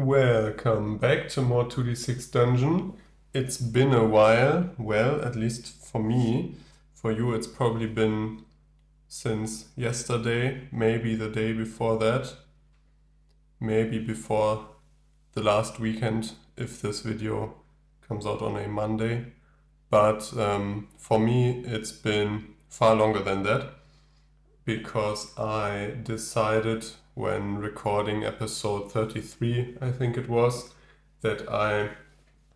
Welcome back to more 2d6 Dungeon. It's been a while, well, at least for me. For you, it's probably been since yesterday, maybe the day before that, maybe before the last weekend, if this video comes out on a Monday. But for me, it's been far longer than that, because I decided when recording episode 33, I think it was, that I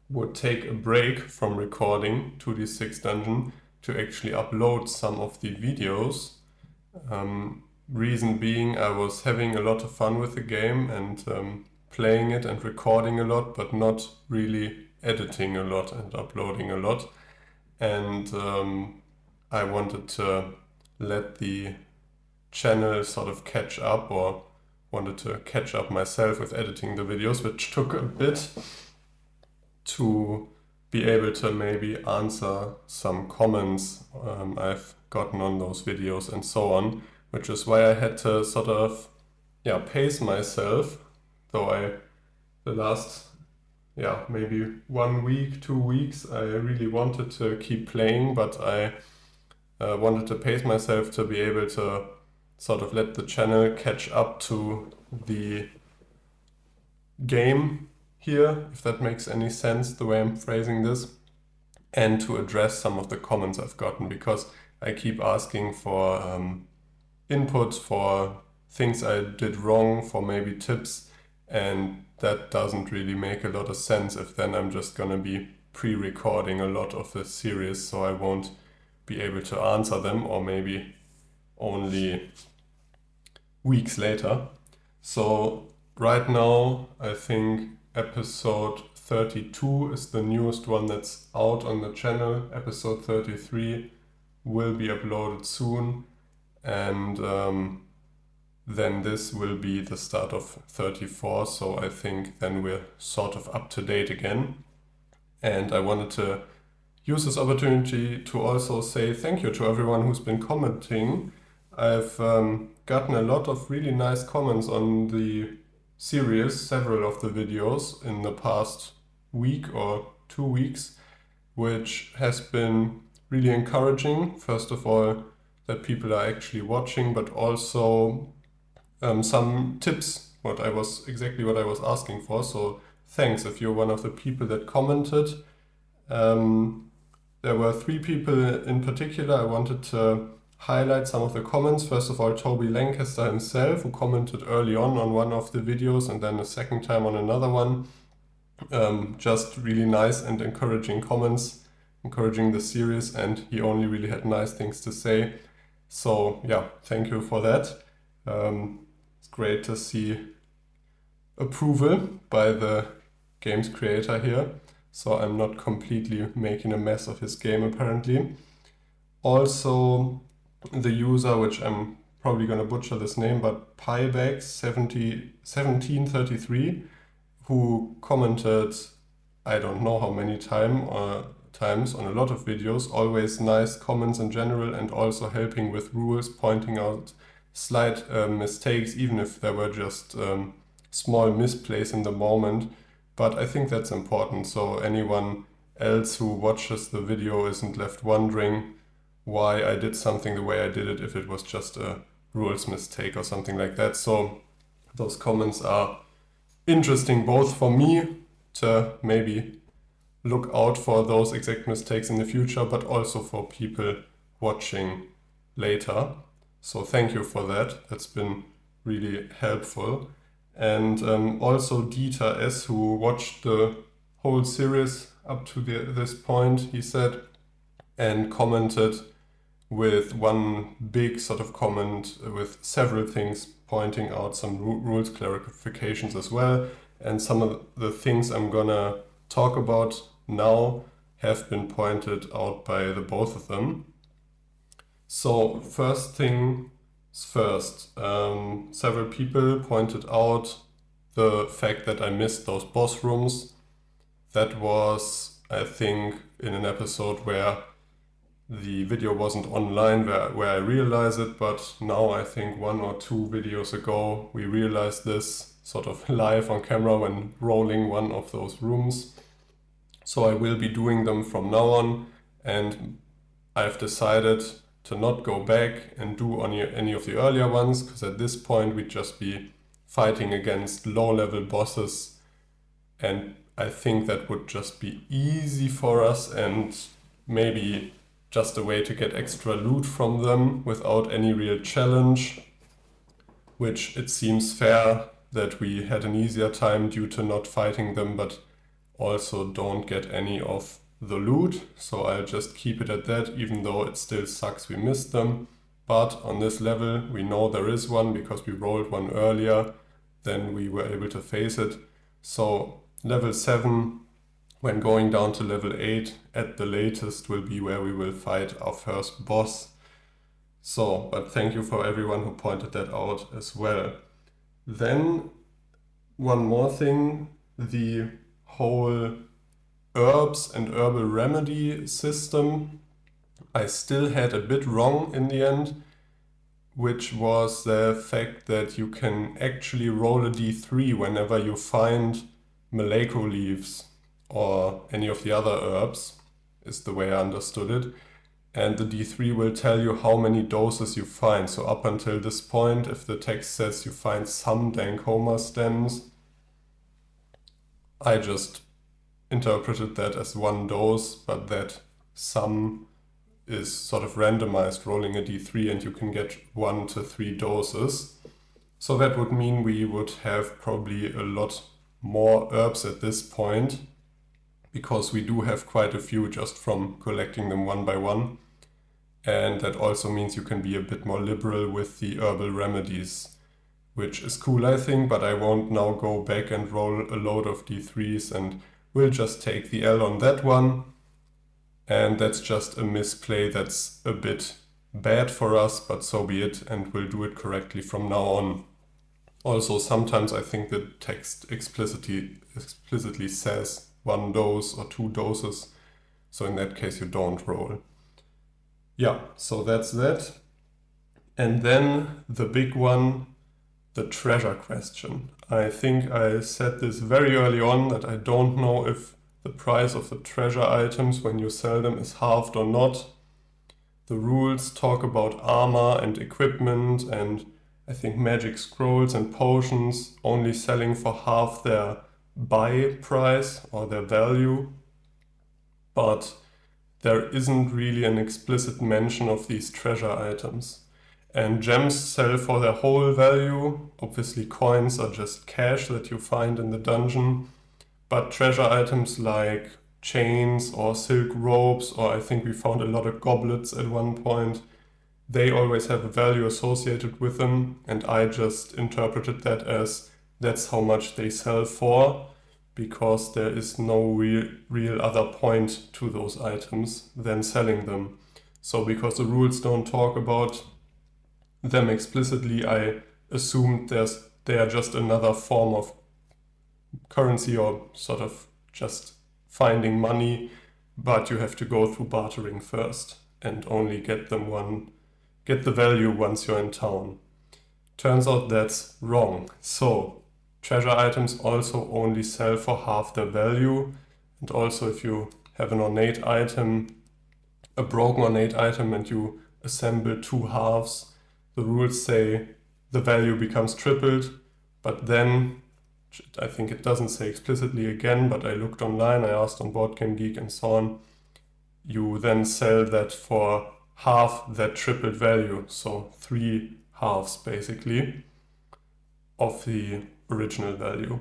would take a break from recording 2d6 Dungeon to actually upload some of the videos. Reason being, I was having a lot of fun with the game and playing it and recording a lot, but not really editing a lot and uploading a lot. And I wanted to let the channel sort of catch up, or wanted to catch up myself with editing the videos, which took a bit to be able to maybe answer some comments I've gotten on those videos and so on, which is why I had to sort of pace myself. Though the last maybe 1 week, 2 weeks, I really wanted to keep playing, but I wanted to pace myself to be able to sort of let the channel catch up to the game here, if that makes any sense, the way I'm phrasing this, and to address some of the comments I've gotten, because I keep asking for input, for things I did wrong, for maybe tips, and that doesn't really make a lot of sense if then I'm just gonna be pre-recording a lot of the series, so I won't be able to answer them, or maybe only weeks later. So right now, I think episode 32 is the newest one that's out on the channel. Episode 33 will be uploaded soon, and then this will be the start of 34, so I think then we're sort of up to date again. And I wanted to use this opportunity to also say thank you to everyone who's been commenting. I've gotten a lot of really nice comments on the series, several of the videos in the past week or 2 weeks, which has been really encouraging. First of all, that people are actually watching, but also some tips, exactly what I was asking for. So thanks if you're one of the people that commented. There were 3 people in particular I wanted to highlight some of the comments. First of all, Toby Lancaster himself, who commented early on one of the videos and then a second time on another one. Just really nice and encouraging comments, encouraging the series, and he only really had nice things to say. So thank you for that. It's great to see approval by the game's creator here. So I'm not completely making a mess of his game apparently. Also, the user, which I'm probably going to butcher this name, but Pybags1733, who commented, I don't know how many times on a lot of videos, always nice comments in general, and also helping with rules, pointing out slight mistakes, even if there were just small misplays in the moment. But I think that's important, so anyone else who watches the video isn't left wondering why I did something the way I did it, if it was just a rules mistake or something like that. So those comments are interesting both for me to maybe look out for those exact mistakes in the future, but also for people watching later. So thank you for that. That's been really helpful. And also Dieter S., who watched the whole series up to this point, he said, and commented with one big sort of comment with several things, pointing out some rules clarifications as well. And some of the things I'm gonna talk about now have been pointed out by the both of them. So first thing first, several people pointed out the fact that I missed those boss rooms. That was, I think, in an episode where the video wasn't online where I realized it, but now I think 1 or 2 videos ago we realized this sort of live on camera when rolling one of those rooms. So I will be doing them from now on, and I've decided to not go back and do any of the earlier ones, because at this point we'd just be fighting against low-level bosses, and I think that would just be easy for us and maybe just a way to get extra loot from them without any real challenge, which it seems fair that we had an easier time due to not fighting them, but also don't get any of the loot. So I'll just keep it at that, even though it still sucks we missed them. But on this level, we know there is one because we rolled one earlier, then we were able to face it. So level 7, when going down to level 8 at the latest, will be where we will fight our first boss. So, but thank you for everyone who pointed that out as well. Then, one more thing, the whole herbs and herbal remedy system, I still had a bit wrong in the end, which was the fact that you can actually roll a d3 whenever you find Maleko leaves or any of the other herbs, is the way I understood it. And the d3 will tell you how many doses you find. So up until this point, if the text says you find some Dankoma stems, I just interpreted that as 1 dose, but that some is sort of randomized, rolling a d3, and you can get 1 to 3 doses. So that would mean we would have probably a lot more herbs at this point, because we do have quite a few just from collecting them one by one. And that also means you can be a bit more liberal with the herbal remedies, which is cool, I think, but I won't now go back and roll a load of d3s, and we'll just take the L on that one. And that's just a misplay that's a bit bad for us, but so be it, and we'll do it correctly from now on. Also, sometimes I think the text explicitly says 1 dose or 2 doses, so in that case you don't roll. Yeah, so that's that. And then the big one, the treasure question. I think I said this very early on, that I don't know if the price of the treasure items when you sell them is halved or not. The rules talk about armor and equipment, and I think magic scrolls and potions only selling for half their buy price or their value. But there isn't really an explicit mention of these treasure items. And gems sell for their whole value. Obviously coins are just cash that you find in the dungeon. But treasure items like chains or silk ropes, or I think we found a lot of goblets at one point, they always have a value associated with them, and I just interpreted that as that's how much they sell for, because there is no real other point to those items than selling them. So because the rules don't talk about them explicitly, I assumed they are just another form of currency, or sort of just finding money, but you have to go through bartering first and only get the value once you're in town. Turns out that's wrong. So treasure items also only sell for half their value, and also if you have an ornate item, a broken ornate item, and you assemble 2 halves, the rules say the value becomes tripled, but then, I think it doesn't say explicitly again, but I looked online, I asked on BoardGameGeek and so on, you then sell that for half that tripled value, so 3 halves basically of the original value.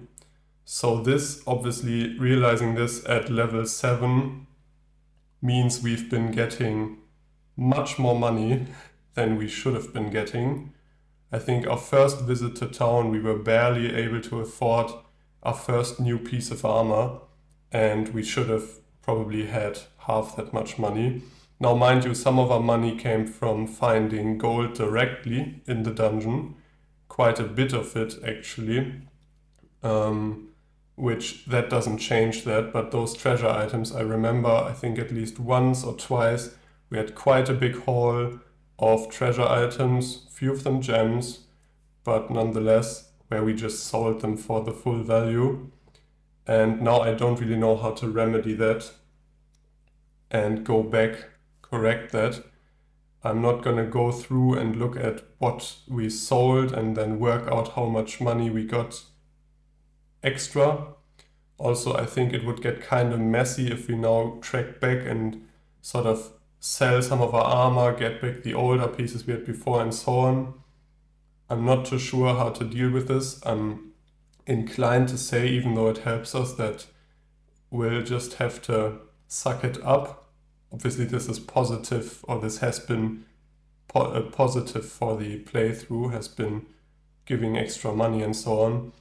So this, obviously realizing this at level 7 means we've been getting much more money than we should have been getting. I think our first visit to town we were barely able to afford our first new piece of armor, and we should have probably had half that much money. Now mind you, some of our money came from finding gold directly in the dungeon, quite a bit of it actually, which that doesn't change that, but those treasure items I remember, I think at least once or twice, We had quite a big haul of treasure items, few of them gems, but nonetheless, where we just sold them for the full value. And now I don't really know how to remedy that and go back, correct that. I'm not going to go through and look at what we sold and then work out how much money we got extra. Also, I think it would get kind of messy if we now track back and sort of sell some of our armor, get back the older pieces we had before and so on. I'm not too sure how to deal with this. I'm inclined to say, even though it helps us, that we'll just have to suck it up. Obviously this is positive, or this has been positive for the playthrough, has been giving extra money and so on.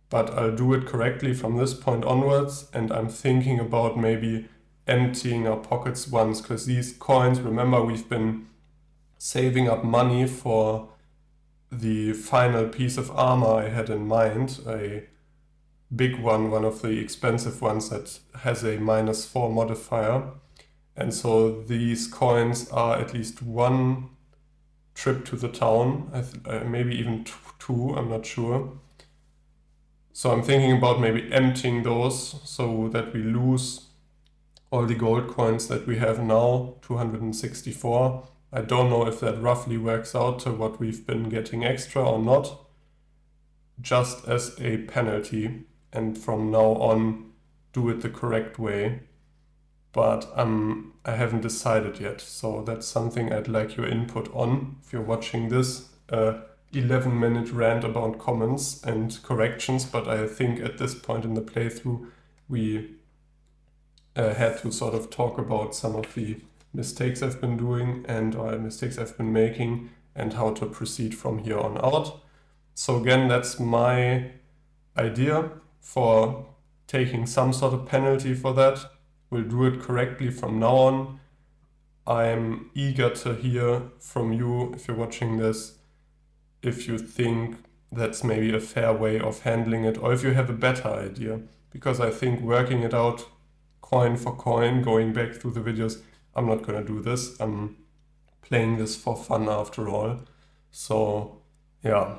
But I'll do it correctly from this point onwards, and I'm thinking about maybe emptying our pockets once, because these coins, remember, we've been saving up money for the final piece of armor I had in mind, a big one of the expensive ones that has a -4 modifier. And so these coins are at least one trip to the town, maybe even two, I'm not sure. So I'm thinking about maybe emptying those so that we lose all the gold coins that we have now, 264. I don't know if that roughly works out to what we've been getting extra or not, just as a penalty, and from now on do it the correct way. But I haven't decided yet, so that's something I'd like your input on. If you're watching this 11-minute rant about comments and corrections, but I think at this point in the playthrough we had to sort of talk about some of the mistakes I've been doing and mistakes I've been making and how to proceed from here on out. So again, that's my idea for taking some sort of penalty for that. We'll do it correctly from now on. I'm eager to hear from you, if you're watching this, if you think that's maybe a fair way of handling it, or if you have a better idea. Because I think working it out coin for coin, going back through the videos, I'm not gonna do this. I'm playing this for fun after all. So yeah,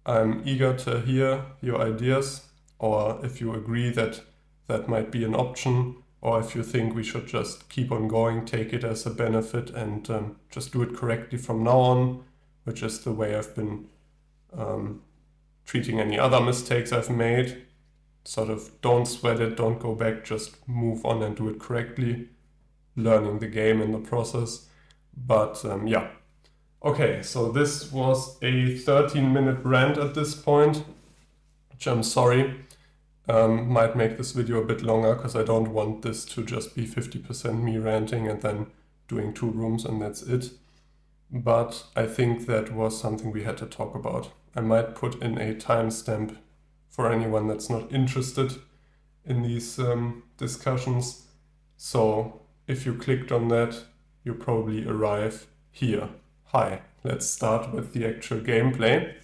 I'm eager to hear your ideas, or if you agree that that might be an option, or if you think we should just keep on going, take it as a benefit and just do it correctly from now on, which is the way I've been treating any other mistakes I've made. Sort of don't sweat it, don't go back, just move on and do it correctly, learning the game in the process. But yeah. Okay, so this was a 13-minute rant at this point, which I'm sorry. Might make this video a bit longer because I don't want this to just be 50% me ranting and then doing 2 rooms and that's it. But I think that was something we had to talk about. I might put in a timestamp for anyone that's not interested in these discussions. So if you clicked on that, you probably arrive here. Hi, let's start with the actual gameplay.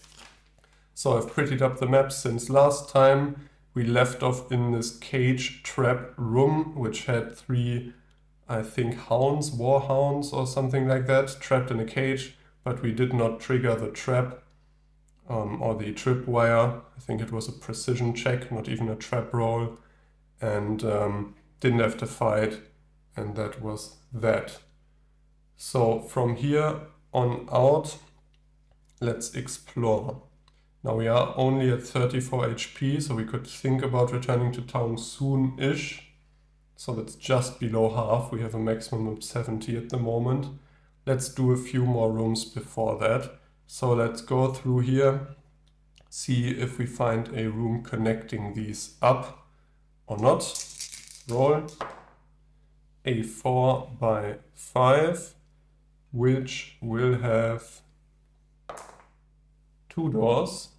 So I've prettied up the map since last time. We left off in this cage trap room, which had 3, I think, hounds, war hounds or something like that, trapped in a cage, but we did not trigger the trap or the tripwire. I think it was a precision check, not even a trap roll, and didn't have to fight, and that was that. So from here on out, let's explore. Now we are only at 34 HP, so we could think about returning to town soon-ish. So that's just below half. We have a maximum of 70 at the moment. Let's do a few more rooms before that. So let's go through here, see if we find a room connecting these up or not. Roll a 4x5, which will have 2 doors,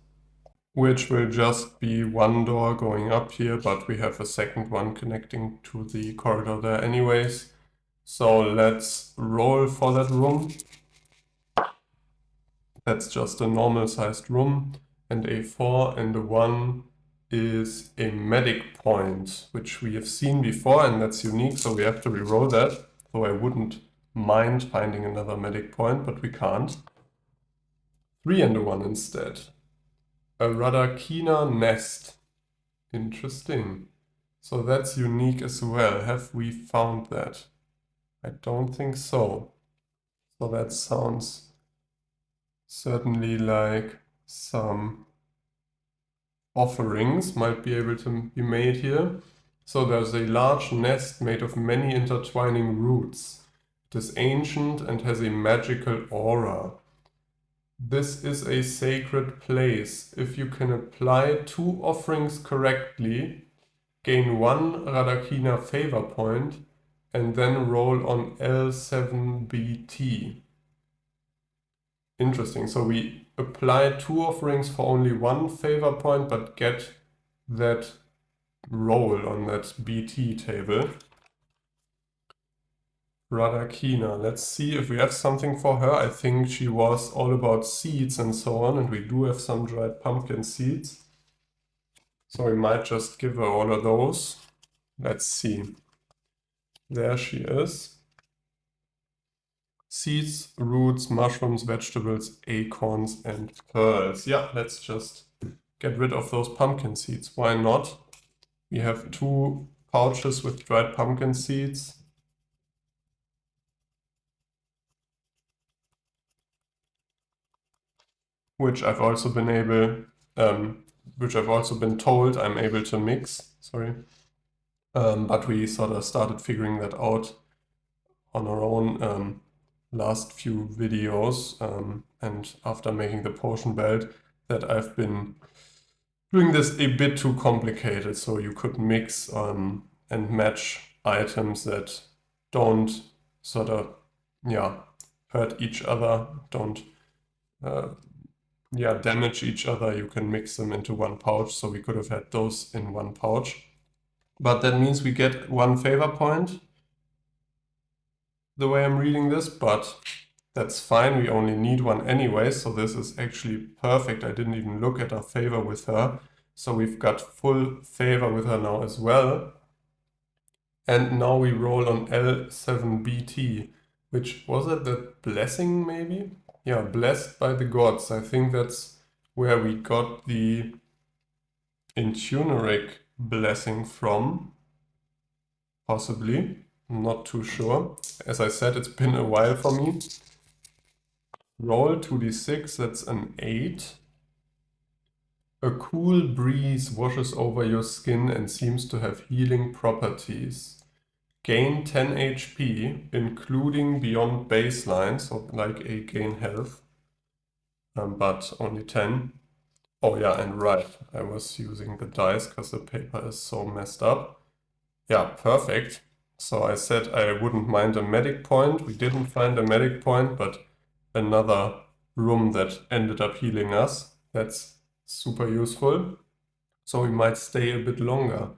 which will just be 1 door going up here, but we have a second one connecting to the corridor there anyways. So let's roll for that room. That's just a normal sized room, and a 4 and a 1 is a medic point, which we have seen before, and that's unique, so we have to re-roll that, though I wouldn't mind finding another medic point, but we can't. 3 and a 1 instead. A Radakina nest. Interesting. So that's unique as well. Have we found that? I don't think so. So that sounds certainly like some offerings might be able to be made here. So there's a large nest made of many intertwining roots. It is ancient and has a magical aura. This is a sacred place. If you can apply 2 offerings correctly, gain 1 Radakina favor point, and then roll on L7BT. Interesting. So we apply 2 offerings for only 1 favor point, but get that roll on that BT table. Radakina. Let's see if we have something for her. I think she was all about seeds and so on, and we do have some dried pumpkin seeds. So we might just give her all of those. Let's see. There she is. Seeds, roots, mushrooms, vegetables, acorns, and pearls. Yeah, let's just get rid of those pumpkin seeds. Why not? We have 2 pouches with dried pumpkin seeds. Which I've also been told I'm able to mix. Sorry. But we sort of started figuring that out on our own last few videos, and after making the potion belt, that I've been doing this a bit too complicated, so you could mix and match items that don't sort of, yeah, hurt each other, don't damage each other. You can mix them into 1 pouch, so we could have had those in 1 pouch. But that means we get 1 favor point, the way I'm reading this, but that's fine. We only need 1 anyway, so this is actually perfect. I didn't even look at our favor with her. So we've got full favor with her now as well. And now we roll on L7BT, which was it the blessing maybe? Yeah, blessed by the gods. I think that's where we got the Intuneric blessing from, possibly. I'm not too sure. As I said, it's been a while for me. Roll 2d6, that's an 8. A cool breeze washes over your skin and seems to have healing properties. Gain 10 HP, including beyond baseline, so like a gain health, but only 10. Oh yeah, and right, I was using the dice because the paper is so messed up. Yeah, perfect. So I said I wouldn't mind a medic point. We didn't find a medic point, but another room that ended up healing us. That's super useful. So we might stay a bit longer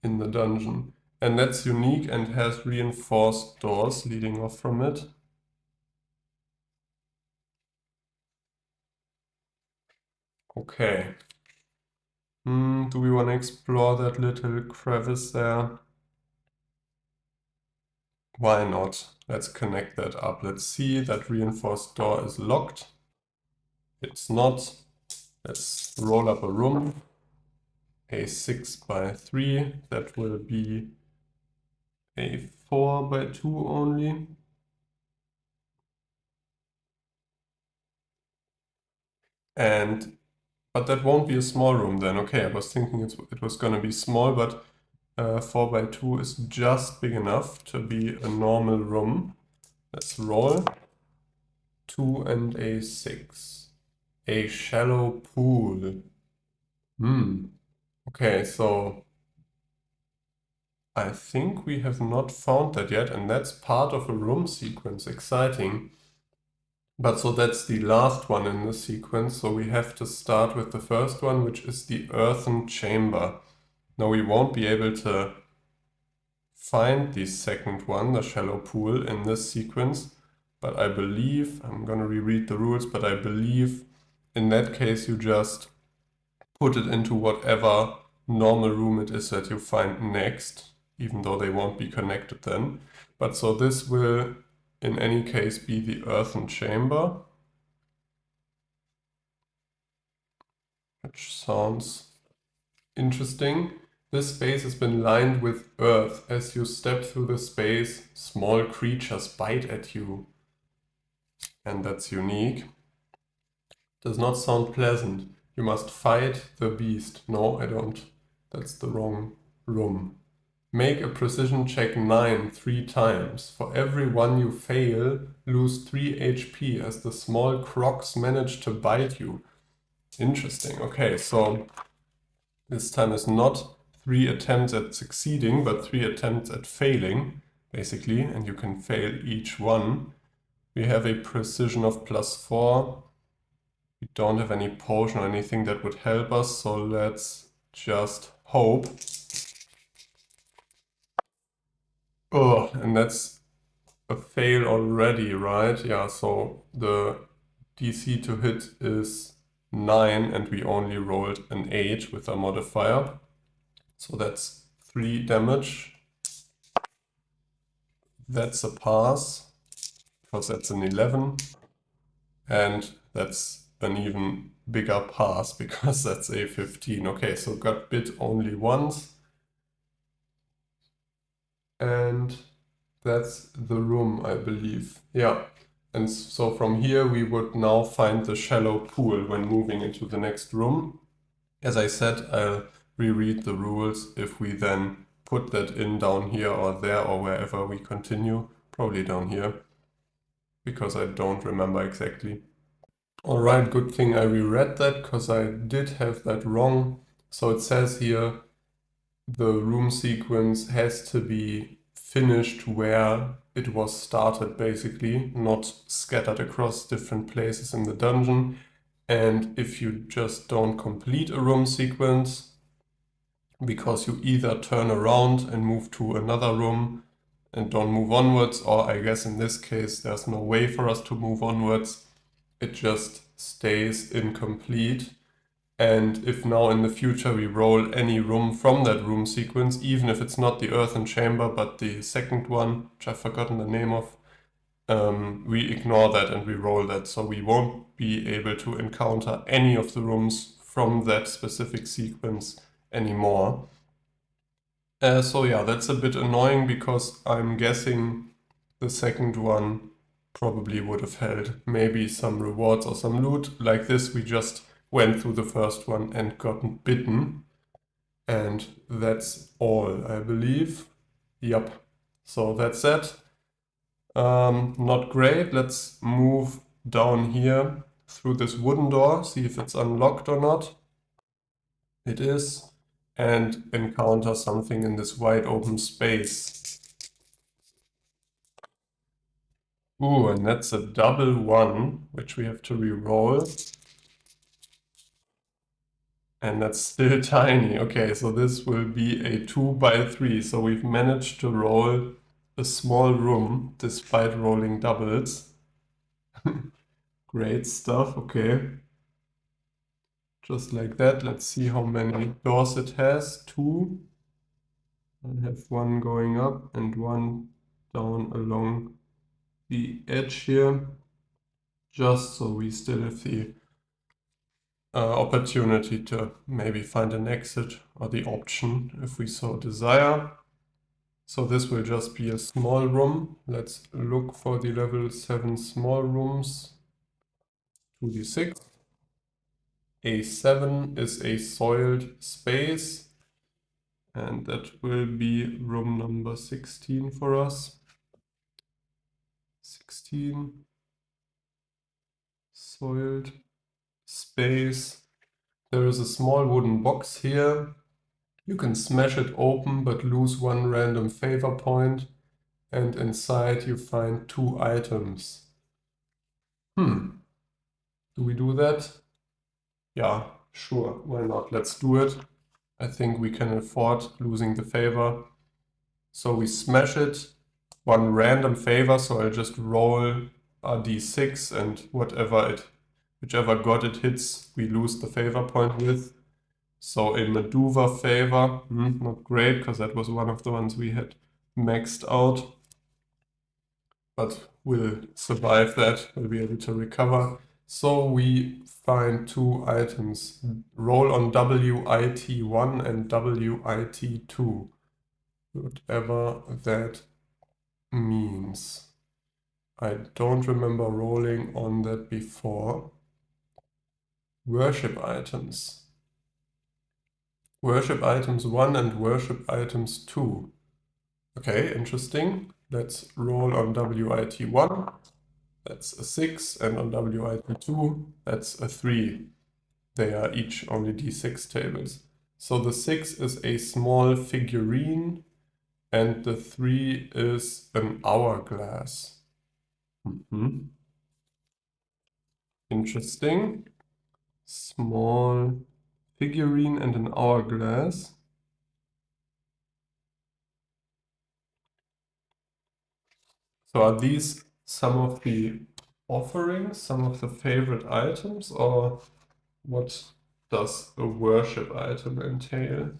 in the dungeon. And that's unique and has reinforced doors leading off from it. Okay. Do we want to explore that little crevice there? Why not? Let's connect that up. Let's see, that reinforced door is locked. It's not. Let's roll up a room. A 6x3. That will be a 4x2 only. But that won't be a small room then. Okay, I was thinking it was going to be small, but 4x2 is just big enough to be a normal room. Let's roll. 2 and a 6. A shallow pool. Okay, so I think we have not found that yet, and that's part of a room sequence. Exciting. But so that's the last one in the sequence, so we have to start with the first one, which is the earthen chamber. Now we won't be able to find the second one, the shallow pool, in this sequence, but I believe, I'm gonna reread the rules, but I believe in that case you just put it into whatever normal room it is that you find next, even though they won't be connected then. But so this will in any case be the earthen chamber, which sounds interesting. This space has been lined with earth. As you step through the space, small creatures bite at you. And that's unique. Does not sound pleasant. You must fight the beast. No, I don't. That's the wrong room. Make a precision check 9 3 times. For every one you fail, lose 3 HP as the small crocs manage to bite you. Interesting. Okay, so this time is not 3 attempts at succeeding, but 3 attempts at failing, basically, and you can fail each one. We have a precision of +4. We don't have any potion or anything that would help us, so let's just hope. Oh, and that's a fail already, right? Yeah, so the DC to hit is 9 and we only rolled an 8 with a modifier. So that's 3 damage. That's a pass, because that's an 11. And that's an even bigger pass, because that's a 15. Okay, so got bit only once. And that's the room, I believe. Yeah. And so from here we would now find the shallow pool when moving into the next room. As I said, I'll reread the rules if we then put that in down here or there or wherever we continue. Probably down here, because I don't remember exactly. Alright, good thing I reread that, because I did have that wrong. So it says here the room sequence has to be finished where it was started, basically, not scattered across different places in the dungeon. And if you just don't complete a room sequence, because you either turn around and move to another room and don't move onwards, or I guess in this case there's no way for us to move onwards, it just stays incomplete. And if now in the future we roll any room from that room sequence, even if it's not the earthen chamber but the second one, which I've forgotten the name of, we ignore that and we roll that, so we won't be able to encounter any of the rooms from that specific sequence anymore. So yeah, that's a bit annoying, because I'm guessing the second one probably would have held maybe some rewards or some loot. Like this, we just went through the first one and gotten bitten. And that's all, I believe. Yep. So that's it. Not great. Let's move down here through this wooden door, see if it's unlocked or not. It is. And encounter something in this wide open space. Ooh, and that's a double 1, which we have to re-roll. And that's still tiny. Okay, so this will be a 2 by 3. So we've managed to roll a small room despite rolling doubles. Great stuff, okay. Just like that. Let's see how many doors it has. 2. I have 1 going up and 1 down along the edge here. Just so we still have the opportunity to maybe find an exit or the option if we so desire. So this will just be a small room. Let's look for the level 7 small rooms. 2d6. A7 is a soiled space, and that will be room number 16 for us. 16. Soiled space. There is a small wooden box here. You can smash it open but lose 1 random favor point, and inside you find 2 items. Do we do that? Yeah, sure, why not? Let's do it. I think we can afford losing the favor. So we smash it, 1 random favor, so I'll just roll a d6 and whichever god it hits, we lose the favor point with. So a Meduva favor, not great, because that was one of the ones we had maxed out. But will survive that, will be able to recover. So we find two items. Roll on WIT1 and WIT2. Whatever that means. I don't remember rolling on that before. Worship items. Worship items 1 and worship items 2. Okay, interesting. Let's roll on WIT1. That's a 6, and on WIT2, that's a 3. They are each only D6 tables. So the 6 is a small figurine, and the 3 is an hourglass. Interesting. Small figurine and an hourglass. So are these some of the offerings, some of the favorite items, or what does a worship item entail?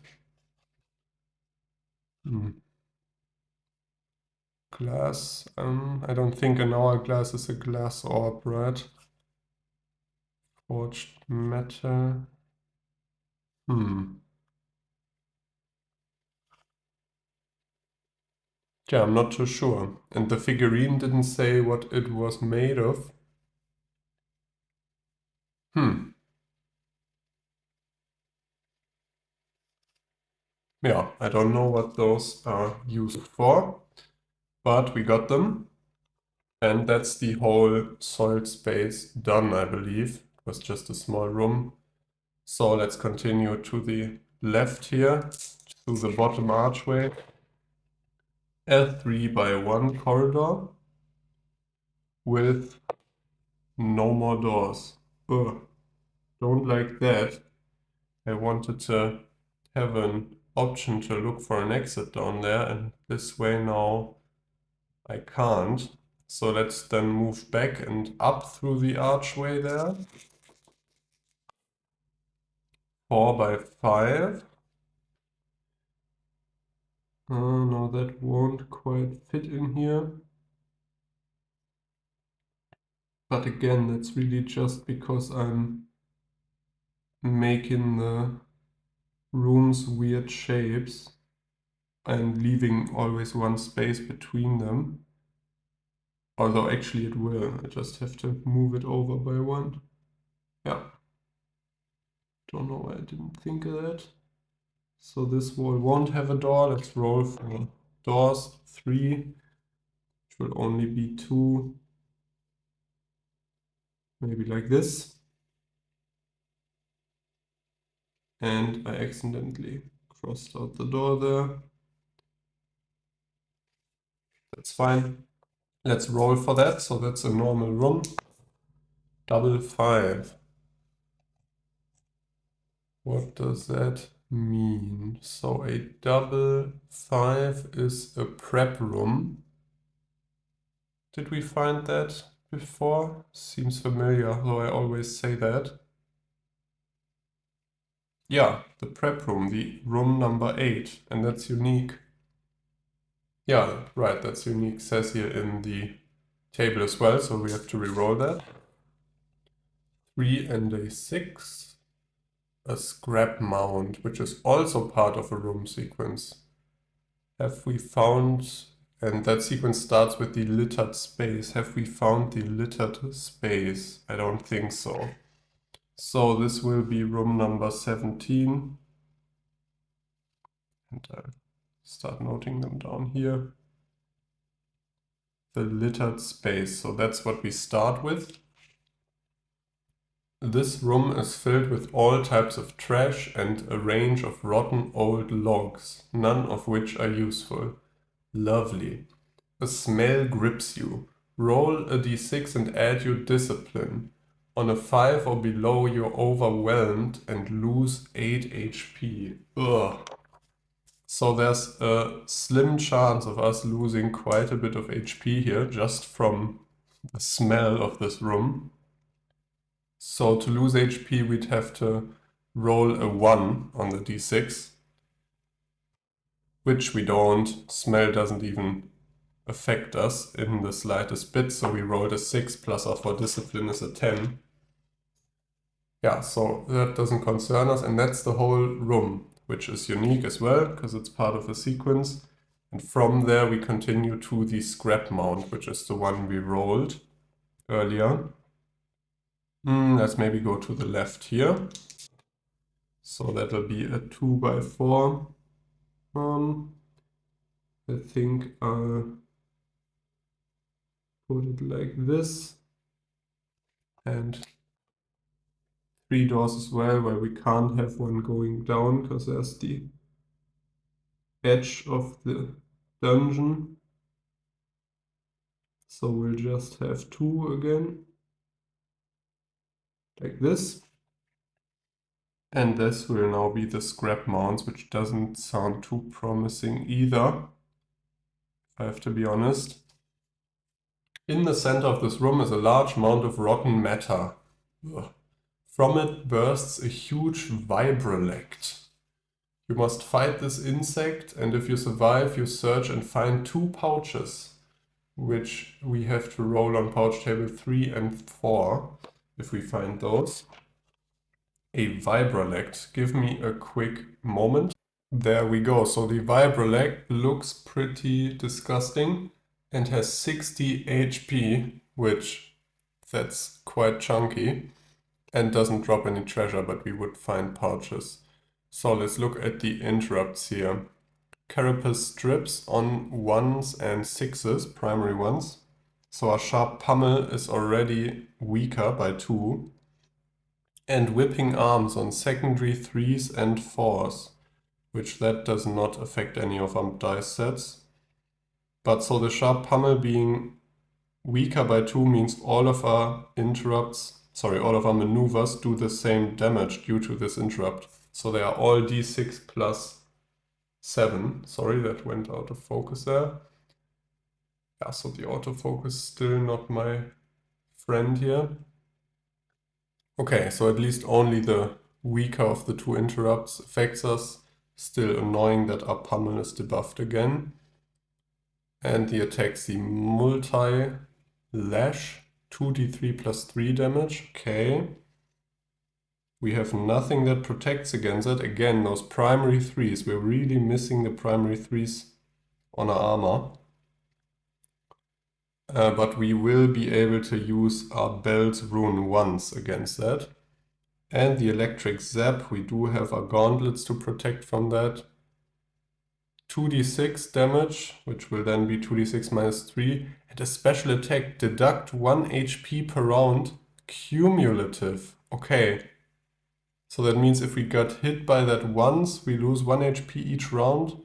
Glass. I don't think an hourglass is a glass orb, right? Forged metal. Yeah, I'm not too sure. And the figurine didn't say what it was made of. Yeah, I don't know what those are used for, but we got them. And that's the whole soiled space done, I believe. It was just a small room. So let's continue to the left here, through the bottom archway. L3 by 1 corridor with no more doors. Ugh, don't like that. I wanted to have an option to look for an exit down there, and this way now I can't. So let's then move back and up through the archway there. 4 by 5. No, that won't quite fit in here. But again, that's really just because I'm making the rooms weird shapes and leaving always one space between them. Although actually it will, I just have to move it over by 1. Yeah. Don't know why I didn't think of that. So this wall won't have a door. Let's roll for doors. 3, which will only be 2. Maybe like this. And I accidentally crossed out the door there. That's fine. Let's roll for that. So that's a normal room. Double 5. What does that mean? So a double 5 is a prep room. Did we find that before? Seems familiar, though I always say that. Yeah, the prep room, the room number 8, and that's unique. Yeah, right, that's unique. Says here in the table as well, so we have to re-roll that. 3 and a 6. A scrap mound, which is also part of a room sequence. Have we found, and that sequence starts with the littered space. Have we found the littered space? I don't think so. So this will be room number 17. And I'll start noting them down here. The littered space. So that's what we start with. This room is filled with all types of trash and a range of rotten old logs, none of which are useful. Lovely. A smell grips you. Roll a d6 and add your discipline. On a 5 or below, you're overwhelmed and lose 8 HP. Ugh. So there's a slim chance of us losing quite a bit of HP here, just from the smell of this room. So to lose HP, we'd have to roll a 1 on the d6, which we don't. Smell doesn't even affect us in the slightest bit. So we rolled a 6 plus our 4 discipline is a 10. Yeah, so that doesn't concern us, and that's the whole room, which is unique as well because it's part of a sequence. And from there we continue to the scrap mount, which is the one we rolled earlier. Let's maybe go to the left here. So that'll be a 2 by 4. I think I'll put it like this. And 3 doors as well, where we can't have one going down because there's the edge of the dungeon. So we'll just have 2 again, like this. And this will now be the scrap mounts, which doesn't sound too promising either, if I have to be honest. In the center of this room is a large amount of rotten matter. Ugh. From it bursts a huge vibrolect. You must fight this insect, and if you survive, you search and find 2 pouches, which we have to roll on pouch table 3 and 4, if we find those. A vibrolect. Give me a quick moment. There we go. So the vibrolect looks pretty disgusting and has 60 HP, which that's quite chunky, and doesn't drop any treasure, but we would find pouches. So let's look at the interrupts here. Carapace strips on 1s and 6s, primary ones. So our sharp pummel is already weaker by 2. And whipping arms on secondary 3s and 4s, which that does not affect any of our dice sets. But so the sharp pummel being weaker by 2 means all of our all of our maneuvers do the same damage due to this interrupt. So they are all d6 plus 7. Sorry, that went out of focus there. Yeah, so the autofocus still not my friend here. Okay, so at least only the weaker of the 2 interrupts affects us. Still annoying that our pummel is debuffed again. And the attacks, the multi-lash, 2d3 plus 3 damage. Okay. We have nothing that protects against it. Again, those primary 3s. We're really missing the primary 3s on our armor. But we will be able to use our belt rune once against that. And the electric zap, we do have our gauntlets to protect from that. 2d6 damage, which will then be 2d6 minus 3. And a special attack, deduct 1 HP per round, cumulative. Okay. So that means if we got hit by that once, we lose 1 HP each round.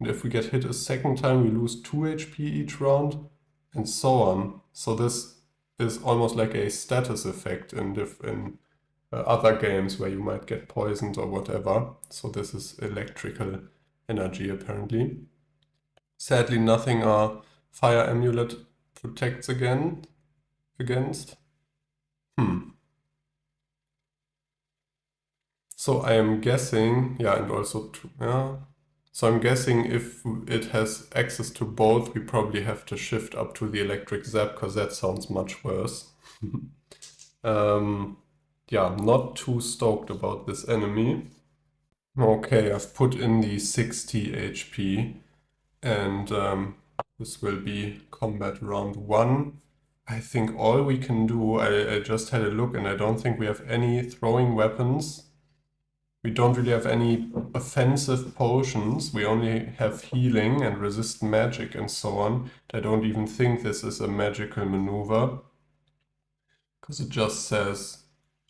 And if we get hit a second time, we lose 2 HP each round. And so on. So this is almost like a status effect in other games where you might get poisoned or whatever. So this is electrical energy apparently. Sadly, nothing our fire amulet protects against. So I am guessing, yeah, and also, yeah. So I'm guessing if it has access to both, we probably have to shift up to the electric zap, because that sounds much worse. Yeah, not too stoked about this enemy. Okay, I've put in the 60 HP, and this will be combat round 1. I think all we can do, I just had a look, and I don't think we have any throwing weapons. We don't really have any offensive potions. We only have healing and resist magic and so on. I don't even think this is a magical maneuver, because it just says,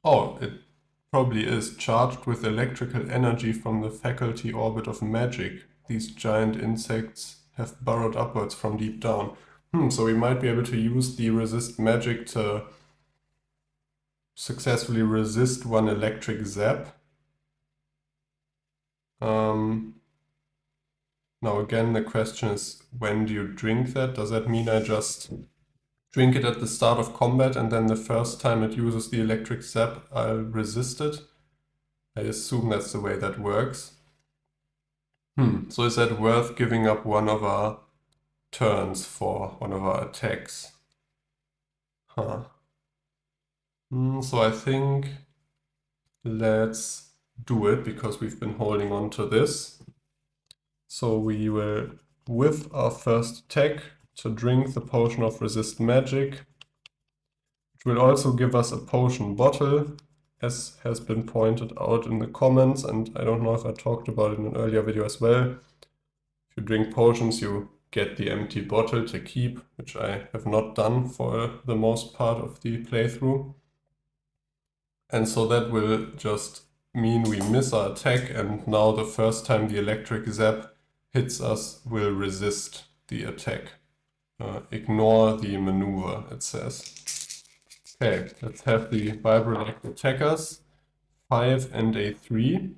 oh, it probably is charged with electrical energy from the faculty orbit of magic. These giant insects have burrowed upwards from deep down. So we might be able to use the resist magic to successfully resist 1 electric zap. Now again, the question is, when do you drink that? Does that mean I just drink it at the start of combat and then the first time it uses the electric zap, I'll resist it? I assume that's the way that works. So is that worth giving up one of our turns for one of our attacks. Huh. So I think let's do it because we've been holding on to this. So we will, with our first attack, to drink the potion of resist magic, which will also give us a potion bottle, as has been pointed out in the comments, and I don't know if I talked about it in an earlier video as well. If you drink potions, you get the empty bottle to keep, which I have not done for the most part of the playthrough. And so that will just mean we miss our attack, and now the first time the electric zap hits us will resist the attack. Ignore the maneuver, it says. Okay, let's have the Vibrolect attack us. 5 and a 3.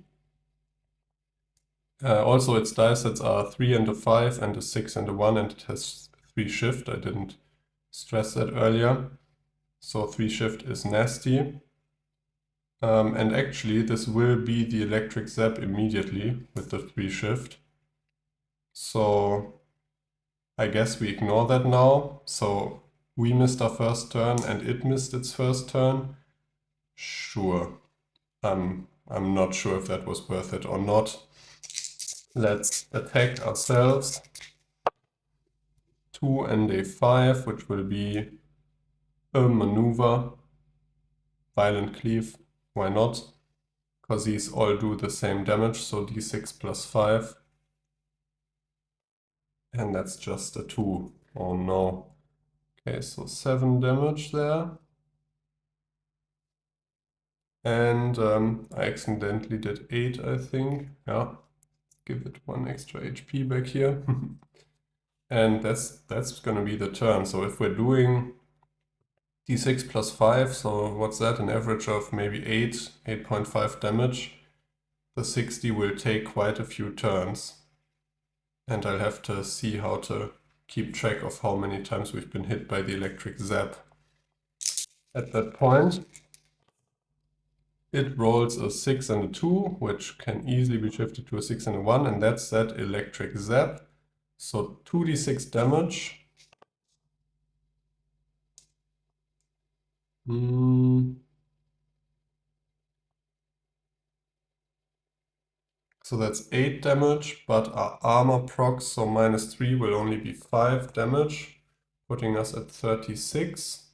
Also, its dice sets are 3 and a 5 and a 6 and a 1, and it has 3 shift. I didn't stress that earlier. So 3 shift is nasty. And actually, this will be the electric zap immediately with the 3 shift. So I guess we ignore that now. So we missed our first turn and it missed its first turn. Sure. I'm not sure if that was worth it or not. Let's attack ourselves. 2 and a 5, which will be a maneuver. Violent cleave, why not? Because these all do the same damage, so d6 plus 5. And that's just a 2. Oh no. Okay, so 7 damage there. And I accidentally did 8, I think. Yeah, give it 1 extra HP back here. And that's gonna be the turn. So if we're doing d6 plus 5, so what's that? An average of maybe 8.5 damage. The 60 will take quite a few turns. And I'll have to see how to keep track of how many times we've been hit by the electric zap. At that point, it rolls a 6 and a 2, which can easily be shifted to a 6 and a 1, and that's that electric zap. So 2d6 damage. So that's 8 damage, but our armor procs, so -3 will only be 5 damage, putting us at 36.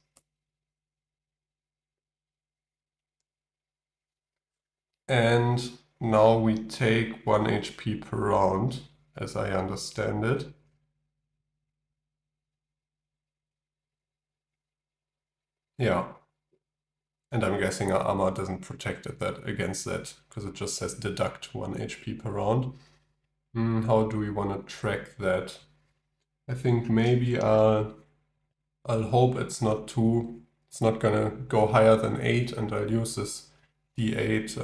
And now we take 1 HP per round, as I understand it. Yeah. And I'm guessing our armor doesn't protect that against that, because it just says deduct 1 HP per round. How do we want to track that? I think maybe I'll hope it's not gonna go higher than 8, and I'll use this D8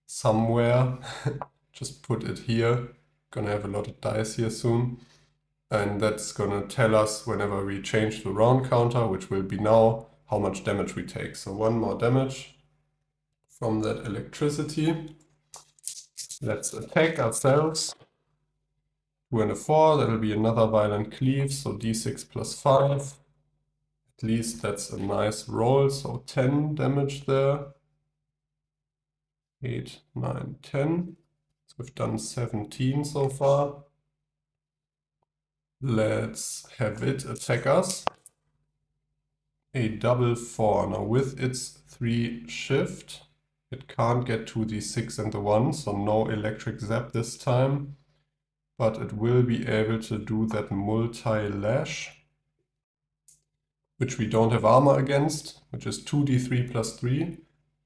somewhere. Just put it here. Gonna have a lot of dice here soon. And that's gonna tell us whenever we change the round counter, which will be now, how much damage we take. So 1 more damage from that electricity. Let's attack ourselves. 2 and a 4, that'll be another violent cleave, so d6 plus 5. At least that's a nice roll, so 10 damage there. 8, 9, 10. So we've done 17 so far. Let's have it attack us. A double 4. Now with its 3 shift, it can't get to the 6 and the 1, so no electric zap this time. But it will be able to do that multi-lash, which we don't have armor against, which is 2d3 plus 3.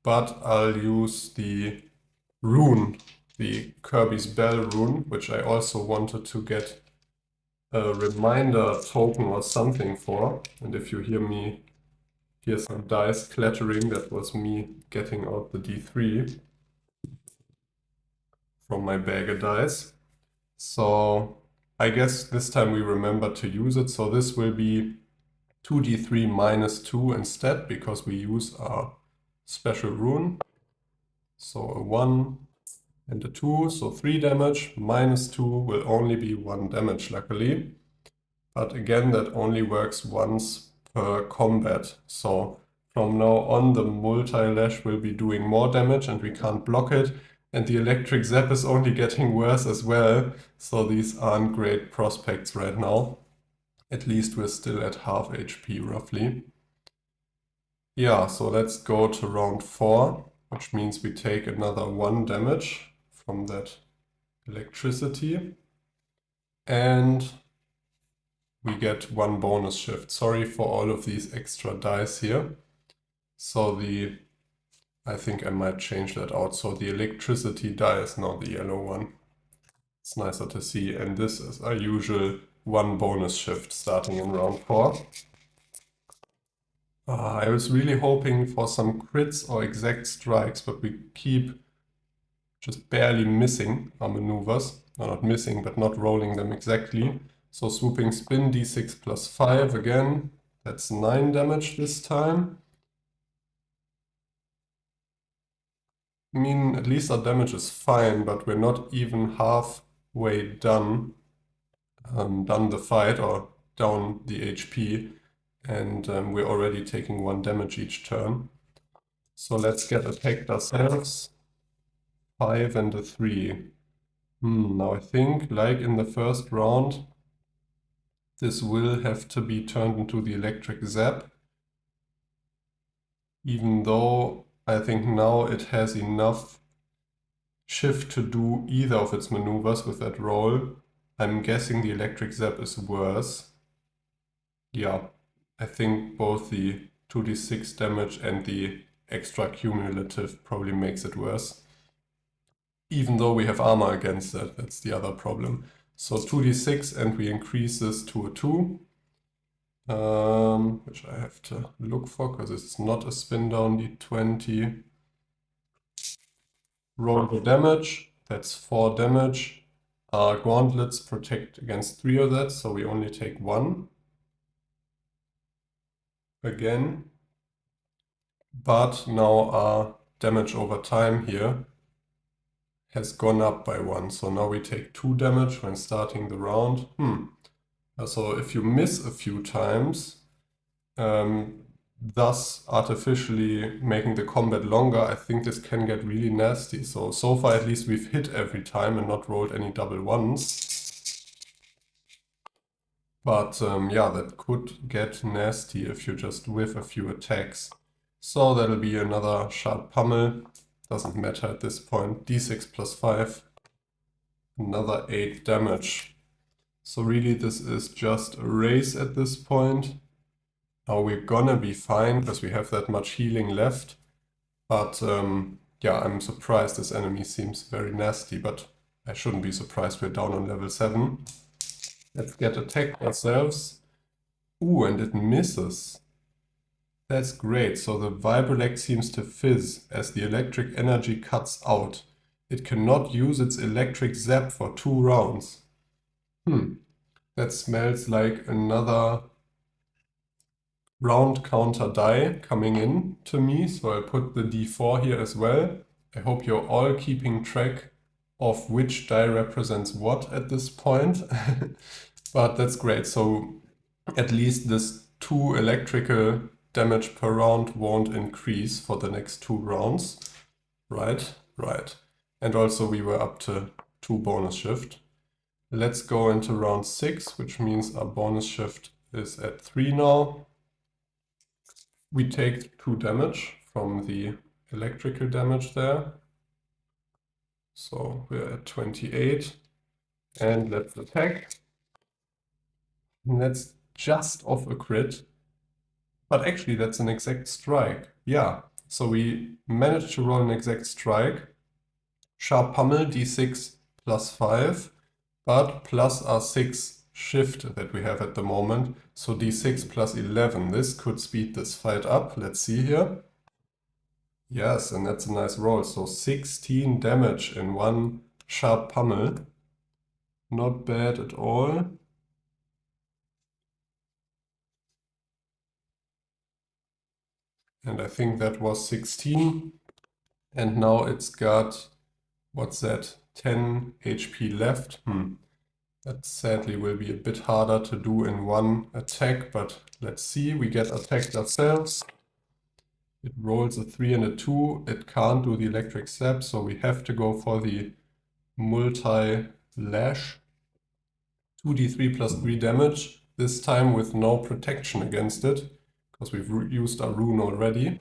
But I'll use the rune, the Kirby's Bell rune, which I also wanted to get a reminder token or something for. And if you hear some dice clattering, that was me getting out the d3 from my bag of dice. So I guess this time we remember to use it. So this will be 2d3 minus 2 instead, because we use our special rune. So a 1 and a 2, so 3 damage. Minus 2 will only be 1 damage, luckily. But again, that only works once per combat. So from now on, the multi-lash will be doing more damage and we can't block it. And the electric zap is only getting worse as well. So these aren't great prospects right now. At least we're still at half HP roughly. Yeah, so let's go to round 4, which means we take another 1 damage from that electricity. And we get 1 bonus shift. Sorry for all of these extra dice here. So I think I might change that out. So the electricity die is now the yellow one. It's nicer to see. And this is our usual 1 bonus shift starting in round 4. I was really hoping for some crits or exact strikes, but we keep just barely missing our maneuvers. No, not missing, but not rolling them exactly. So swooping spin, d6 plus 5 again. That's 9 damage this time. I mean, at least our damage is fine, but we're not even halfway done the fight or down the HP. And we're already taking 1 damage each turn. So let's get attacked ourselves. 5 and a 3. Now I think, like in the first round, this will have to be turned into the electric zap. Even though I think now it has enough shift to do either of its maneuvers with that roll. I'm guessing the electric zap is worse. Yeah, I think both the 2d6 damage and the extra cumulative probably makes it worse. Even though we have armor against that, that's the other problem. So 2d6 and we increase this to a 2. Which I have to look for because it's not a spin down d20. Roll the damage, that's 4 damage. Our gauntlets protect against 3 of that, so we only take 1. Again. But now our damage over time here has gone up by 1. So now we take 2 damage when starting the round. So if you miss a few times, thus artificially making the combat longer, I think this can get really nasty. So far at least we've hit every time and not rolled any double ones. But yeah, that could get nasty if you just whiff a few attacks. So that'll be another sharp pummel. Doesn't matter at this point. d6 plus 5. Another 8 damage. So really this is just a race at this point. Now we're gonna be fine because we have that much healing left. But yeah, I'm surprised this enemy seems very nasty, but I shouldn't be surprised we're down on level 7. Let's get attacked ourselves. Ooh, and it misses. That's great. So the Vibrelect seems to fizz as the electric energy cuts out. It cannot use its electric zap for 2 rounds. That smells like another round counter die coming in to me. So I'll put the d4 here as well. I hope you're all keeping track of which die represents what at this point. But that's great. So at least this 2 electrical damage per round won't increase for the next 2 rounds. Right. And also we were up to 2 bonus shift. Let's go into round 6, which means our bonus shift is at 3 now. We take 2 damage from the electrical damage there. So we're at 28. And let's attack. And that's just off a crit. But actually that's an exact strike. Yeah, so we managed to roll an exact strike. Sharp pummel, d6 plus 5, but plus our 6 shift that we have at the moment. So d6 plus 11. This could speed this fight up. Let's see here. Yes, and that's a nice roll. So 16 damage in 1 sharp pummel. Not bad at all. And I think that was 16. And now it's got, what's that, 10 HP left. That sadly will be a bit harder to do in one attack, but let's see. We get attacked ourselves. It rolls a 3 and a 2. It can't do the electric zap, so we have to go for the multi-lash. 2d3 plus 3 damage, this time with no protection against it, because we've used our rune already.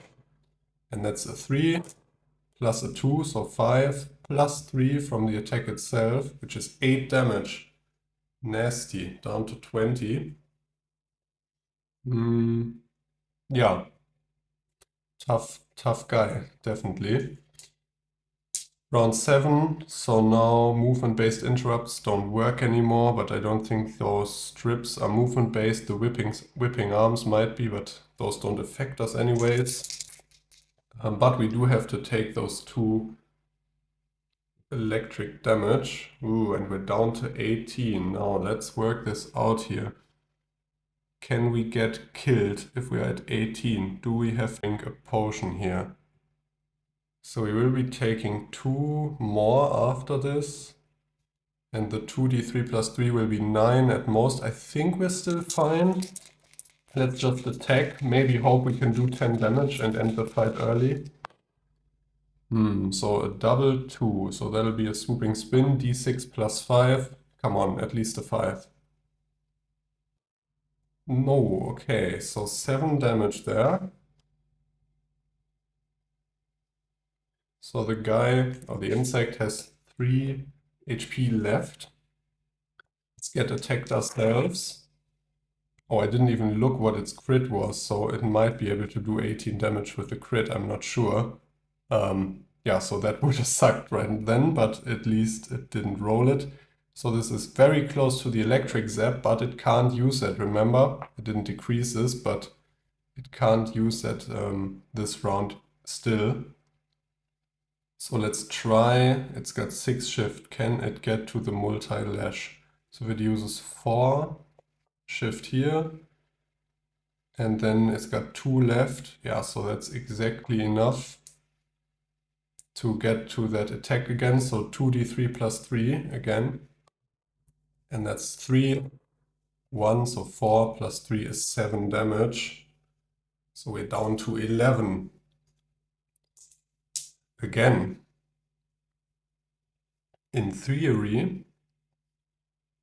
And that's a 3 plus a 2, so 5 plus 3 from the attack itself, which is 8 damage. Nasty, down to 20. Yeah, tough guy, definitely. Round 7, so now movement-based interrupts don't work anymore, but I don't think those strips are movement-based. The whipping arms might be, but those don't affect us anyways. But we do have to take those 2 electric damage. Ooh, and we're down to 18. Now let's work this out here. Can we get killed if we're at 18? Do we have a potion here? So we will be taking 2 more after this. And the 2d3 plus 3 will be 9 at most. I think we're still fine. Let's just attack. Maybe hope we can do 10 damage and end the fight early. So a double 2. So that'll be a swooping spin. d6 plus 5. Come on, at least a 5. No, okay. So 7 damage there. So the guy, or the insect, has 3 HP left. Let's get attacked ourselves. Oh, I didn't even look what its crit was, so it might be able to do 18 damage with the crit, I'm not sure. Yeah, so that would have sucked right then, but at least it didn't roll it. So this is very close to the electric zap, but it can't use that, remember? It didn't decrease this, but it can't use that this round still. So let's try. It's got 6 shift. Can it get to the multi-lash? So if it uses 4 shift here, and then it's got 2 left. Yeah, so that's exactly enough to get to that attack again. So 2d3 plus 3 again. And that's 3, 1, so 4 plus 3 is 7 damage. So we're down to 11. Again, in theory,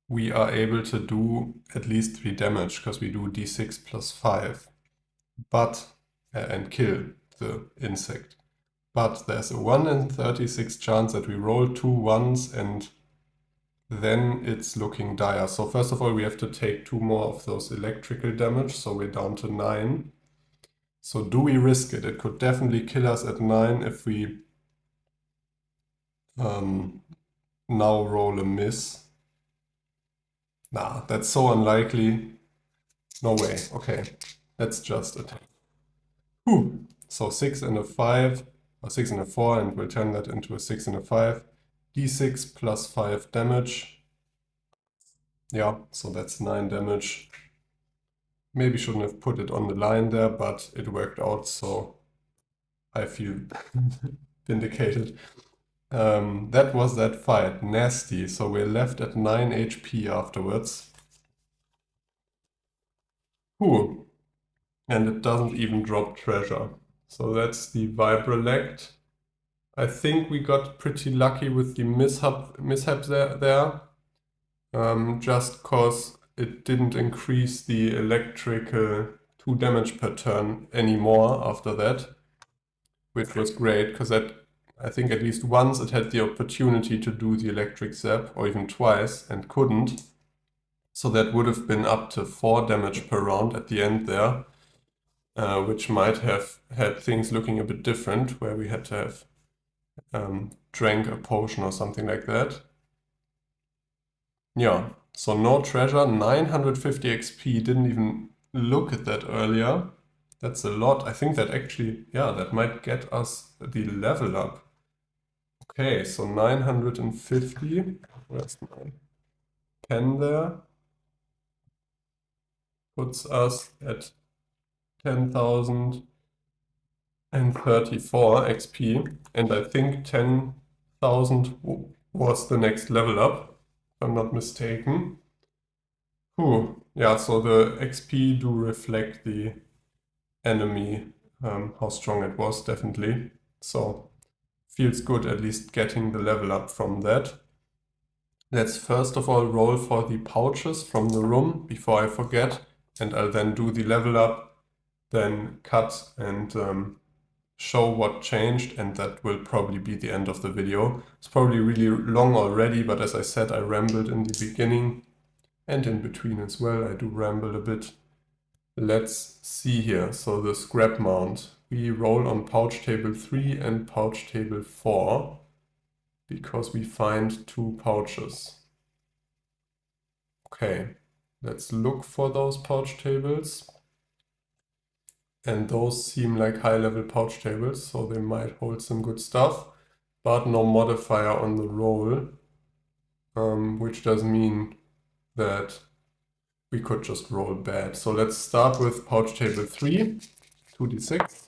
we are able to do at least 3 damage because we do d6 plus 5, but and kill the insect. But there's a 1 in 36 chance that we roll 2 1s and then it's looking dire. So first of all, we have to take 2 more of those electrical damage, so we're down to 9. So do we risk it? It could definitely kill us at 9 if we now roll a miss. Nah, that's so unlikely. No way. Okay, let's just attack. Whew. So 6 and a 5, or 6 and a 4, and we'll turn that into a 6 and a 5. d6 plus 5 damage. Yeah, so that's 9 damage. Maybe shouldn't have put it on the line there, but it worked out, so I feel vindicated. That was that fight. Nasty. So we're left at 9 HP afterwards. Whew. And it doesn't even drop treasure. So that's the Vibrelect. I think we got pretty lucky with the mishap there. Just cause it didn't increase the electrical 2 damage per turn anymore after that, which was great because that, I think at least once it had the opportunity to do the electric zap, or even twice, and couldn't. So that would have been up to 4 damage per round at the end there, which might have had things looking a bit different, where we had to have drank a potion or something like that. Yeah, so no treasure, 950 XP, didn't even look at that earlier. That's a lot. I think that actually, yeah, that might get us the level up. Okay, so 950. Where's my pen there? Puts us at 10,034 XP. And I think 10,000 was the next level up. I'm not mistaken. Yeah, so the XP do reflect the enemy, how strong it was, definitely. So feels good at least getting the level up from that. Let's first of all roll for the pouches from the room before I forget, and I'll then do the level up, then cut and show what changed, and that will probably be the end of the video. It's probably really long already, but as I said, I rambled in the beginning and in between as well. I do ramble a bit. Let's see here. So the scrap mount. We roll on pouch table 3 and pouch table 4 because we find 2 pouches. Okay, let's look for those pouch tables. And those seem like high-level pouch tables, so they might hold some good stuff, but no modifier on the roll, which does mean that we could just roll bad. So let's start with pouch table 3, 2d6.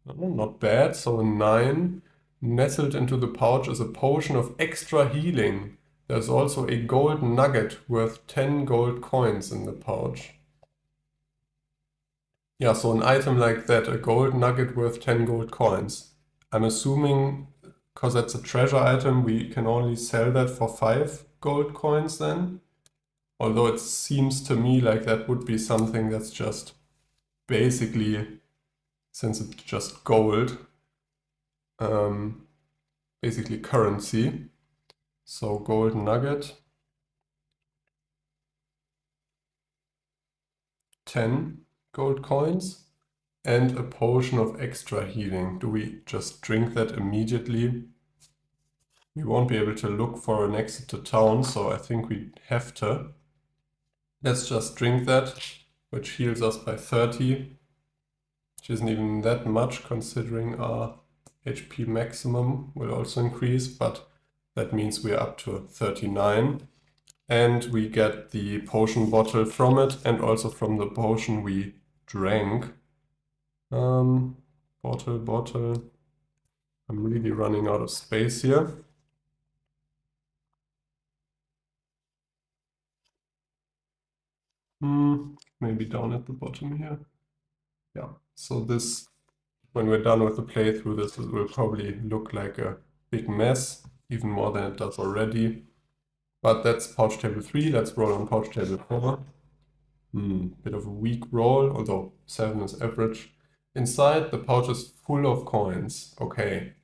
Oh, not bad, so a 9. Nestled into the pouch is a potion of extra healing. There's also a gold nugget worth 10 gold coins in the pouch. Yeah, so an item like that, a gold nugget worth 10 gold coins. I'm assuming, because that's a treasure item, we can only sell that for 5 gold coins then. Although it seems to me like that would be something that's just basically, since it's just gold, basically currency. So gold nugget, 10 gold coins, and a potion of extra healing. Do we just drink that immediately? We won't be able to look for an exit to town, so I think we have to. Let's just drink that, which heals us by 30, which isn't even that much considering our HP maximum will also increase, but that means we're up to 39. And we get the potion bottle from it, and also from the potion we drank. Bottle. I'm really running out of space here. Maybe down at the bottom here. Yeah, so this, when we're done with the playthrough, this will probably look like a big mess, even more than it does already. But that's pouch table 3. Let's roll on pouch table 4. Bit of a weak roll, although 7 is average. Inside, the pouch is full of coins. Okay.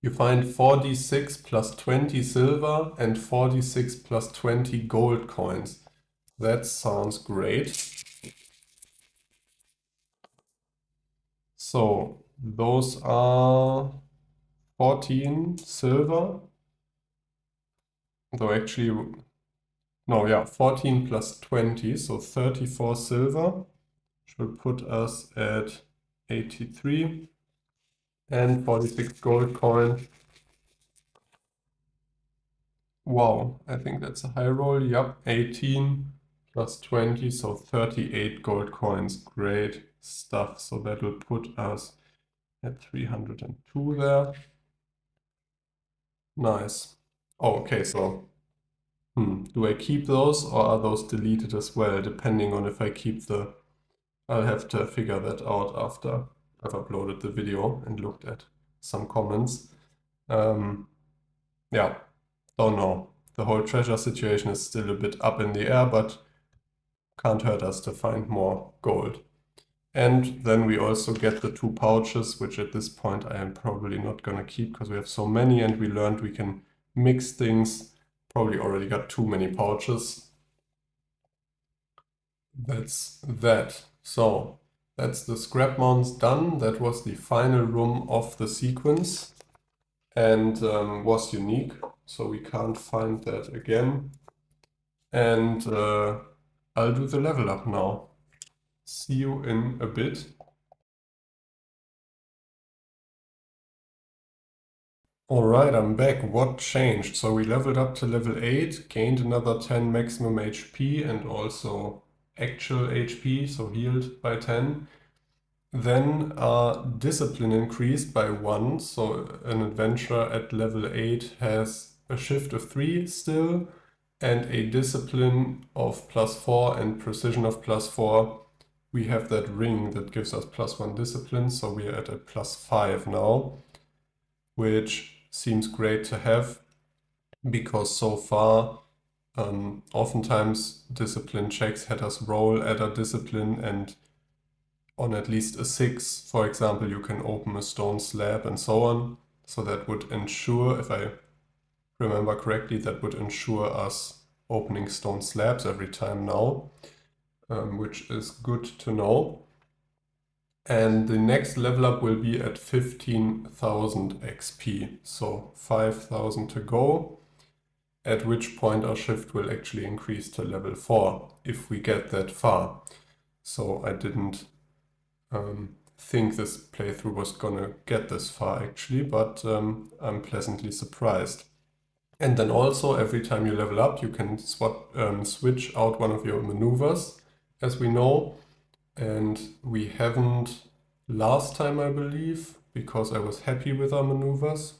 You find 4d6 plus 20 silver and 4d6 plus 20 gold coins. That sounds great. So those are 14 silver. Though actually, no, yeah, 14 plus 20, so 34 silver. Should put us at 83. And 46 gold coin. Wow, I think that's a high roll. Yep, 18 plus 20, so 38 gold coins. Great stuff. So that will put us at 302 there. Nice. Oh, okay, so do I keep those or are those deleted as well? Depending on if I keep the... I'll have to figure that out after I've uploaded the video and looked at some comments. Yeah, don't know. The whole treasure situation is still a bit up in the air, but can't hurt us to find more gold. And then we also get the 2 pouches, which at this point I am probably not gonna keep because we have so many and we learned we can mix things. Probably already got too many pouches. That's that. So that's the scrap mounts done. That was the final room of the sequence and was unique. So we can't find that again. And I'll do the level up now. See you in a bit. Alright, I'm back. What changed? So we leveled up to level 8, gained another 10 maximum HP and also actual HP, so healed by 10. Then discipline increased by 1, so an adventurer at level 8 has a shift of 3 still, and a discipline of +4 and precision of +4. We have that ring that gives us +1 discipline, so we are at a +5 now, which seems great to have because so far oftentimes discipline checks had us roll at a discipline, and on at least a 6, for example, you can open a stone slab and so on. So that would ensure, if I remember correctly, that would ensure us opening stone slabs every time now, which is good to know. And the next level up will be at 15,000 XP, so 5,000 to go, at which point our shift will actually increase to level 4, if we get that far. So I didn't think this playthrough was gonna get this far actually, but I'm pleasantly surprised. And then also every time you level up, you can switch out one of your maneuvers, as we know. And we haven't last time, I believe, because I was happy with our maneuvers.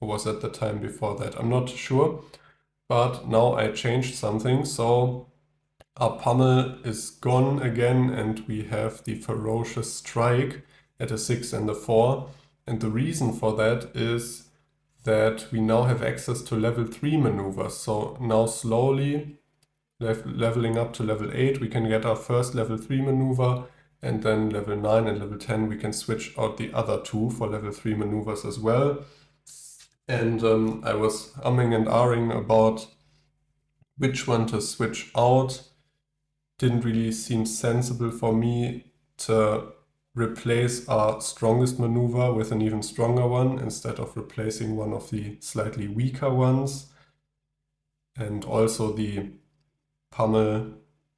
Or was that the time before that? I'm not sure. But now I changed something, so our pummel is gone again, and we have the ferocious strike at a 6 and a 4. And the reason for that is that we now have access to level 3 maneuvers. So now slowly leveling up to level 8, we can get our first level 3 maneuver, and then level 9 and level 10 we can switch out the other 2 for level 3 maneuvers as well. And I was umming and ahhing about which one to switch out. Didn't really seem sensible for me to replace our strongest maneuver with an even stronger one instead of replacing one of the slightly weaker ones. And also the pummel,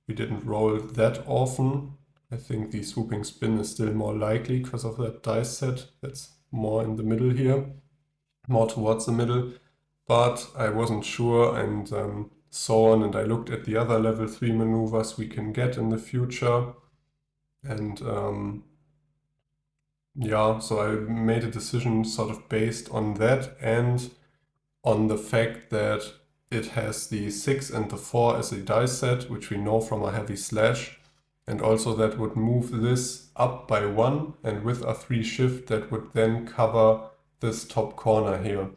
we didn't roll that often. I think the swooping spin is still more likely because of that dice set that's more in the middle here, more towards the middle, but I wasn't sure, and so on, and I looked at the other level 3 maneuvers we can get in the future, and yeah, so I made a decision sort of based on that and on the fact that it has the 6 and the 4 as a dice set, which we know from a heavy slash, and also that would move this up by 1, and with a 3 shift that would then cover this top corner here.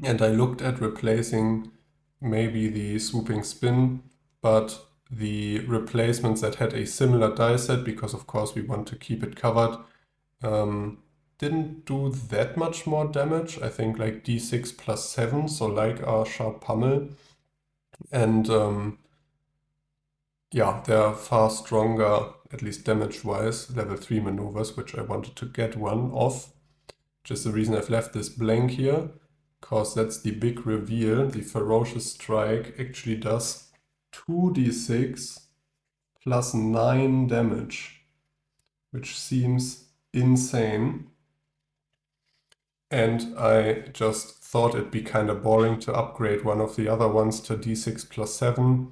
And I looked at replacing maybe the swooping spin, but the replacements that had a similar die set, because of course we want to keep it covered, didn't do that much more damage. I think like d6 plus 7, so like our sharp pummel. And yeah, they're far stronger, at least damage-wise, level 3 maneuvers, which I wanted to get one of. Just the reason I've left this blank here, because that's the big reveal. The ferocious strike actually does 2d6 plus 9 damage, which seems insane. And I just thought it'd be kind of boring to upgrade one of the other ones to d6 plus 7.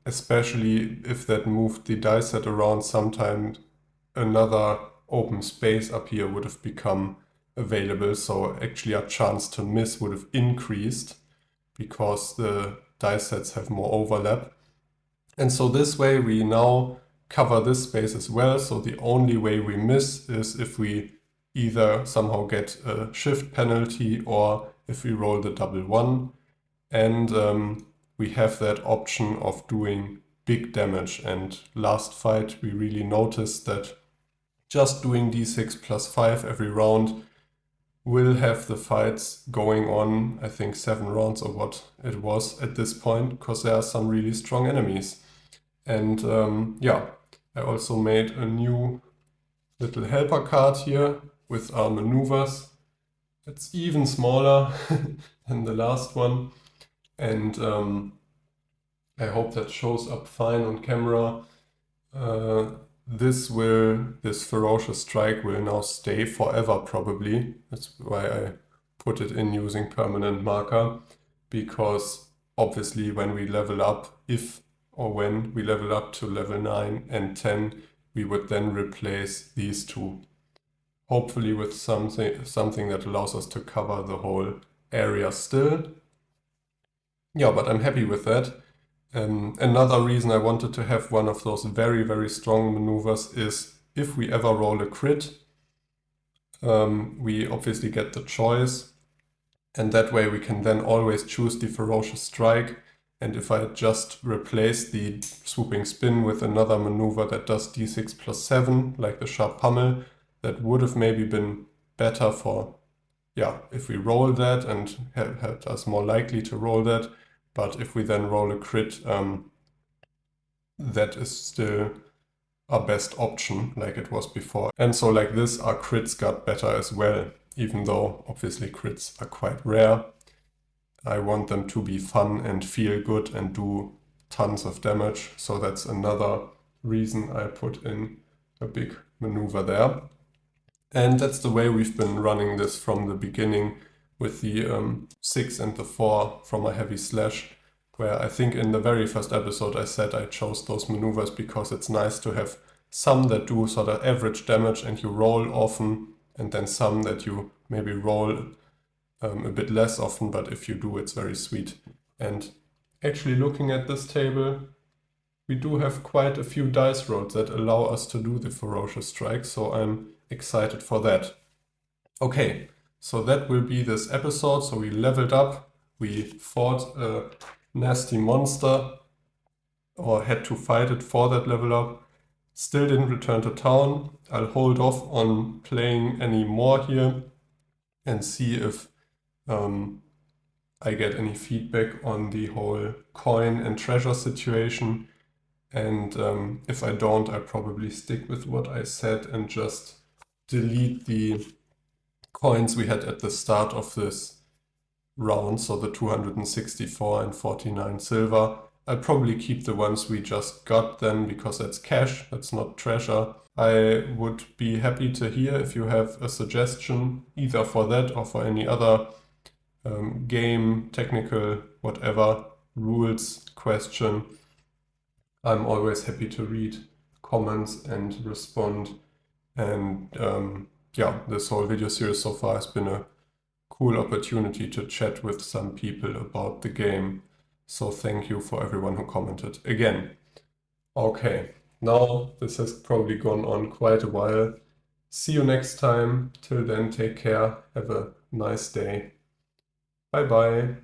Especially if that moved the dice set around, sometime another open space up here would have become available, so actually our chance to miss would have increased because the dice sets have more overlap. And so this way we now cover this space as well, so the only way we miss is if we either somehow get a shift penalty or if we roll the double 1. And we have that option of doing big damage, and last fight we really noticed that just doing d6 plus 5 every round will have the fights going on, I think 7 rounds or what it was at this point, because there are some really strong enemies. And yeah, I also made a new little helper card here with our maneuvers. It's even smaller than the last one, and I hope that shows up fine on camera. This ferocious strike will now stay forever probably. That's why I put it in using permanent marker, because obviously when we level up, if or when we level up to level 9 and 10, we would then replace these two. hopefully with something that allows us to cover the whole area still. Yeah, but I'm happy with that. Another reason I wanted to have one of those very, very strong maneuvers is if we ever roll a crit, we obviously get the choice, and that way we can then always choose the Ferocious Strike. And if I just replace the Swooping Spin with another maneuver that does d6 plus 7, like the Sharp Pummel, that would have maybe been better for, yeah, if we roll that and had us more likely to roll that. But if we then roll a crit, that is still our best option like it was before. And so like this, our crits got better as well, even though obviously crits are quite rare. I want them to be fun and feel good and do tons of damage. So that's another reason I put in a big maneuver there. And that's the way we've been running this from the beginning with the 6 and the 4 from a heavy slash, where I think in the very first episode I said I chose those maneuvers because it's nice to have some that do sort of average damage and you roll often, and then some that you maybe roll a bit less often, but if you do, it's very sweet. And actually looking at this table, we do have quite a few dice rolls that allow us to do the Ferocious Strike, so I'm excited for that. Okay, so that will be this episode. So we leveled up, we fought a nasty monster, or had to fight it for that level up. Still didn't return to town. I'll hold off on playing any more here and see if I get any feedback on the whole coin and treasure situation. And if I don't, I'll probably stick with what I said and just delete the coins we had at the start of this round, so the 264 and 49 silver. I'll probably keep the ones we just got then, because that's cash, that's not treasure. I would be happy to hear if you have a suggestion, either for that or for any other game, technical, whatever, rules question. I'm always happy to read comments and respond. And yeah, this whole video series so far has been a cool opportunity to chat with some people about the game. So thank you for everyone who commented again. Okay, now this has probably gone on quite a while. See you next time. Till then, take care. Have a nice day. Bye bye.